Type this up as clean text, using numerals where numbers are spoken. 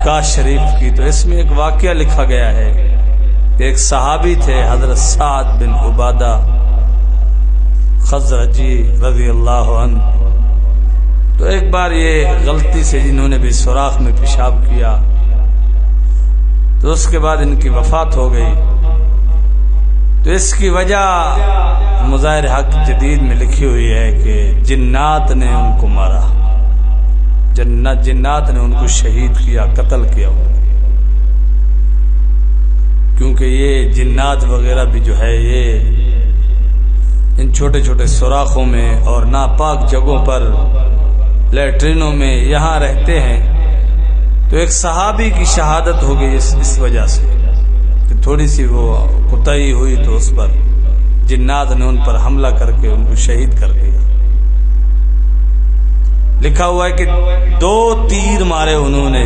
نکاح شریف کی، تو اس میں ایک واقعہ لکھا گیا ہے کہ ایک صحابی تھے حضرت سعد بن عبادہ خزرجی رضی اللہ عنہ. تو ایک بار یہ غلطی سے انہوں نے بھی سوراخ میں پیشاب کیا، تو اس کے بعد ان کی وفات ہو گئی. تو اس کی وجہ مظاہر حق جدید میں لکھی ہوئی ہے کہ جنات نے ان کو مارا، جنات نے ان کو شہید کیا، قتل کیا. کیونکہ یہ جنات وغیرہ بھی جو ہے یہ ان چھوٹے چھوٹے سوراخوں میں اور ناپاک جگہوں پر، لیٹرینوں میں یہاں رہتے ہیں. تو ایک صحابی کی شہادت ہو گئی اس وجہ سے کہ تھوڑی سی وہ کوتاہی ہوئی تو اس پر جنات نے ان پر حملہ کر کے ان کو شہید کر دیا. لکھا ہوا ہے کہ 2 تیر مارے انہوں نے